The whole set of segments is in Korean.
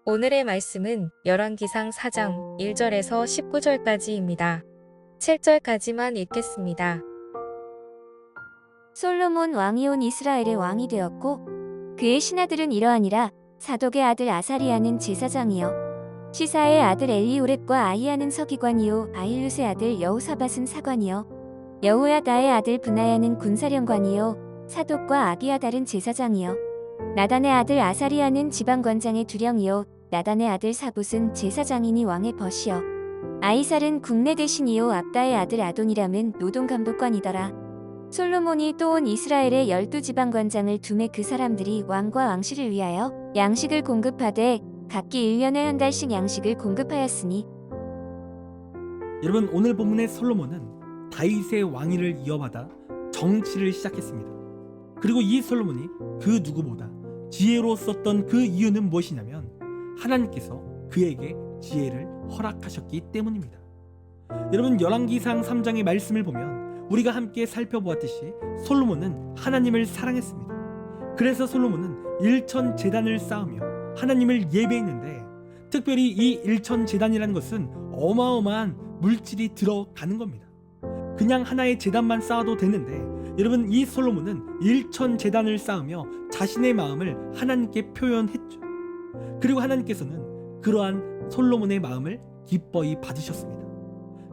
오늘의 말씀은 열왕기상 4장 1절에서 19절까지입니다. 7절까지만 읽겠습니다. 솔로몬 왕이 온 이스라엘의 왕이 되었고 그의 신하들은 이러하니라. 사독의 아들 아사리아는 제사장이요 시사의 아들 엘리오렙과 아히야는 서기관이요 아힐룻의 아들 여호사밧은 사관이요 여호야다의 아들 브나야는 군사령관이요 사독과 아비아달은 제사장이요 나단의 아들 아사리아는 지방관장의 두령이요 나단의 아들 사봇은 제사장이니 왕의 벗이요 아이살은 국내 대신이요 압다의 아들 아도니람은 노동감독관이더라. 솔로몬이 또 온 이스라엘의 12지방관장을 두매 그 사람들이 왕과 왕실을 위하여 양식을 공급하되 각기 1년에 한 달씩 양식을 공급하였으니. 여러분, 오늘 본문의 솔로몬은 다윗의 왕위를 이어받아 정치를 시작했습니다. 그리고 이 솔로몬이 그 누구보다 지혜로웠었던 그 이유는 무엇이냐면 하나님께서 그에게 지혜를 허락하셨기 때문입니다. 여러분, 열왕기상 3장의 말씀을 보면 우리가 함께 살펴보았듯이 솔로몬은 하나님을 사랑했습니다. 그래서 솔로몬은 일천 제단을 쌓으며 하나님을 예배했는데, 특별히 이 일천 제단이라는 것은 어마어마한 물질이 들어가는 겁니다. 그냥 하나의 제단만 쌓아도 되는데, 여러분, 이 솔로몬은 일천 제단을 쌓으며 자신의 마음을 하나님께 표현했죠. 그리고 하나님께서는 그러한 솔로몬의 마음을 기뻐히 받으셨습니다.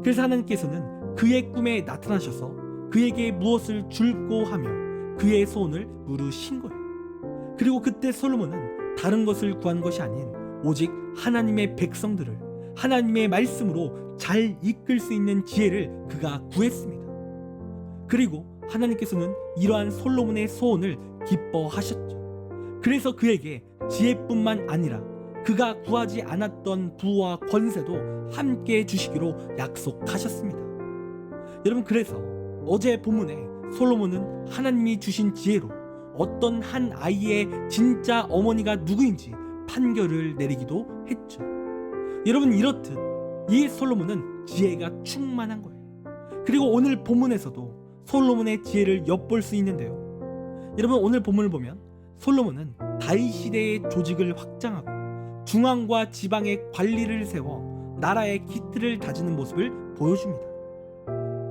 그래서 하나님께서는 그의 꿈에 나타나셔서 그에게 무엇을 줄고 하며 그의 소원을 물으신 거예요. 그리고 그때 솔로몬은 다른 것을 구한 것이 아닌 오직 하나님의 백성들을 하나님의 말씀으로 잘 이끌 수 있는 지혜를 그가 구했습니다. 그리고 하나님께서는 이러한 솔로몬의 소원을 기뻐하셨죠. 그래서 그에게 지혜뿐만 아니라 그가 구하지 않았던 부와 권세도 함께 주시기로 약속하셨습니다. 여러분, 그래서 어제 본문에 솔로몬은 하나님이 주신 지혜로 어떤 한 아이의 진짜 어머니가 누구인지 판결을 내리기도 했죠. 여러분, 이렇듯 이 솔로몬은 지혜가 충만한 거예요. 그리고 오늘 본문에서도 솔로몬의 지혜를 엿볼 수 있는데요. 여러분, 오늘 본문을 보면 솔로몬은 다윗 시대의 조직을 확장하고 중앙과 지방의 관리를 세워 나라의 기틀을 다지는 모습을 보여줍니다.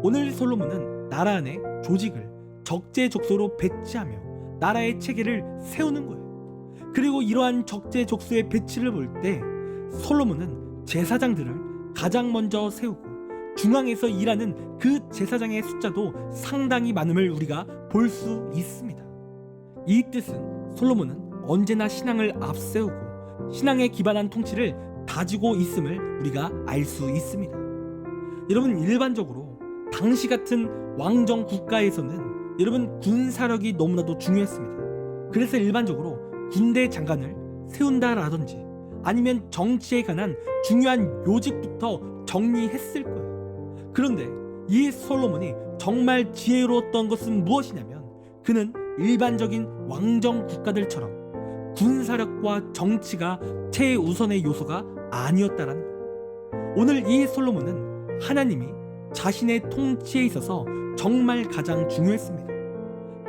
오늘 솔로몬은 나라 안에 조직을 적재적소로 배치하며 나라의 체계를 세우는 거예요. 그리고 이러한 적재적소의 배치를 볼 때 솔로몬은 제사장들을 가장 먼저 세우고 중앙에서 일하는 그 제사장의 숫자도 상당히 많음을 우리가 볼 수 있습니다. 이 뜻은 솔로몬은 언제나 신앙을 앞세우고 신앙에 기반한 통치를 다지고 있음을 우리가 알 수 있습니다. 여러분, 일반적으로 당시 같은 왕정 국가에서는 여러분 군사력이 너무나도 중요했습니다. 그래서 일반적으로 군대 장관을 세운다라든지 아니면 정치에 관한 중요한 요직부터 정리했을 거예요. 그런데 이 솔로몬이 정말 지혜로웠던 것은 무엇이냐면 그는 일반적인 왕정 국가들처럼 군사력과 정치가 최우선의 요소가 아니었다라는 거예요. 오늘 이 솔로몬은 하나님이 자신의 통치에 있어서 정말 가장 중요했습니다.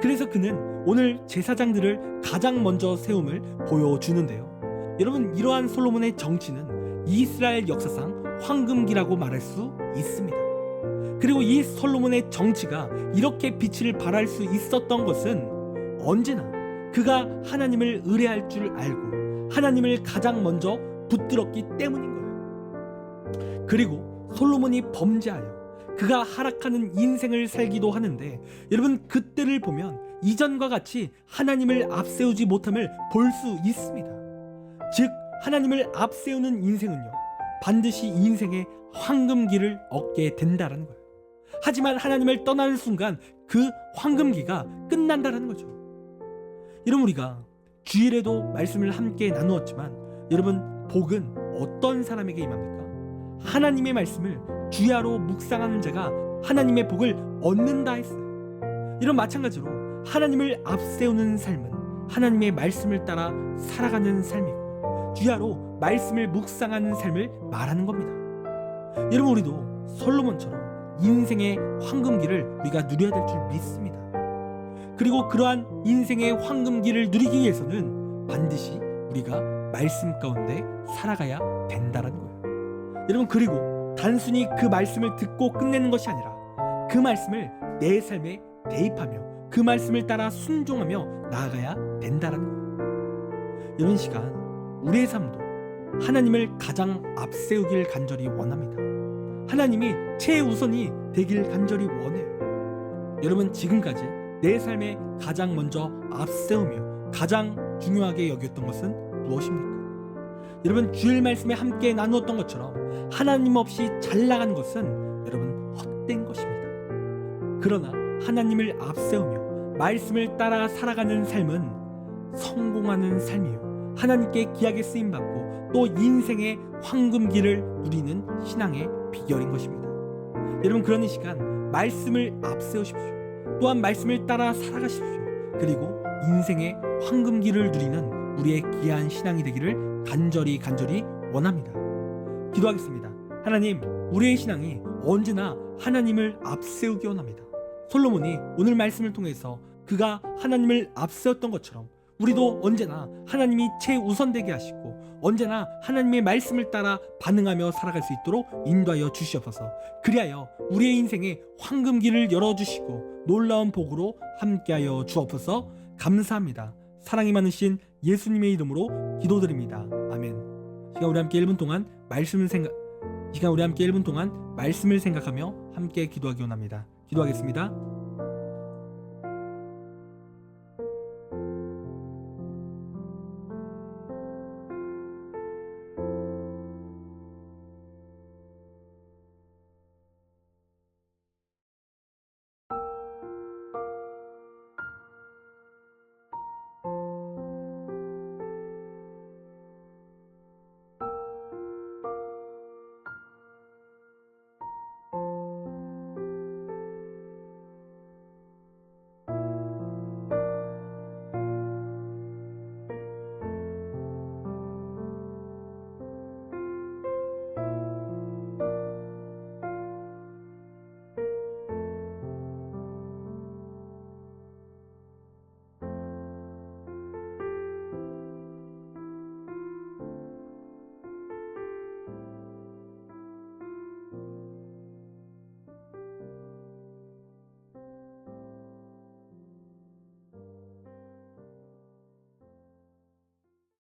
그래서 그는 오늘 제사장들을 가장 먼저 세움을 보여주는데요. 여러분, 이러한 솔로몬의 정치는 이스라엘 역사상 황금기라고 말할 수 있습니다. 그리고 이 솔로몬의 정치가 이렇게 빛을 발할 수 있었던 것은 언제나 그가 하나님을 의뢰할 줄 알고 하나님을 가장 먼저 붙들었기 때문인 거예요. 그리고 솔로몬이 범죄하여 그가 하락하는 인생을 살기도 하는데, 여러분, 그때를 보면 이전과 같이 하나님을 앞세우지 못함을 볼 수 있습니다. 즉, 하나님을 앞세우는 인생은요, 반드시 인생의 황금기를 얻게 된다는 거예요. 하지만 하나님을 떠나는 순간 그 황금기가 끝난다는 거죠. 여러분, 우리가 주일에도 말씀을 함께 나누었지만, 여러분, 복은 어떤 사람에게 임합니까? 하나님의 말씀을 주야로 묵상하는 자가 하나님의 복을 얻는다 했어요. 이런 마찬가지로 하나님을 앞세우는 삶은 하나님의 말씀을 따라 살아가는 삶이고 주야로 말씀을 묵상하는 삶을 말하는 겁니다. 여러분, 우리도 솔로몬처럼 인생의 황금기를 우리가 누려야 될 줄 믿습니다. 그리고 그러한 인생의 황금기를 누리기 위해서는 반드시 우리가 말씀 가운데 살아가야 된다라는 거예요. 여러분, 그리고 단순히 그 말씀을 듣고 끝내는 것이 아니라 그 말씀을 내 삶에 대입하며 그 말씀을 따라 순종하며 나아가야 된다라는 거예요. 이런 시간 우리의 삶도 하나님을 가장 앞세우길 간절히 원합니다. 하나님이 최우선이 되길 간절히 원해요. 여러분, 지금까지 내 삶에 가장 먼저 앞세우며 가장 중요하게 여겼던 것은 무엇입니까? 여러분, 주일 말씀에 함께 나누었던 것처럼 하나님 없이 잘 나가는 것은 여러분 헛된 것입니다. 그러나 하나님을 앞세우며 말씀을 따라 살아가는 삶은 성공하는 삶이요, 하나님께 귀하게 쓰임받고 또 인생의 황금길을 누리는 신앙의 비결인 것입니다. 여러분, 그런 이 시간 말씀을 앞세우십시오. 또한 말씀을 따라 살아가십시오. 그리고 인생의 황금길을 누리는 우리의 귀한 신앙이 되기를 간절히 원합니다. 기도하겠습니다. 하나님, 우리의 신앙이 언제나 하나님을 앞세우기 원합니다. 솔로몬이 오늘 말씀을 통해서 그가 하나님을 앞세웠던 것처럼 우리도 언제나 하나님이 최우선되게 하시고 언제나 하나님의 말씀을 따라 반응하며 살아갈 수 있도록 인도하여 주시옵소서. 그리하여 우리의 인생에 황금길을 열어주시고 놀라운 복으로 함께하여 주옵소서. 감사합니다. 사랑이 많으신 예수님의 이름으로 기도드립니다. 아멘. 시간 우리 함께 1분 동안 말씀을 생각하며 함께 기도하기 원합니다. 기도하겠습니다.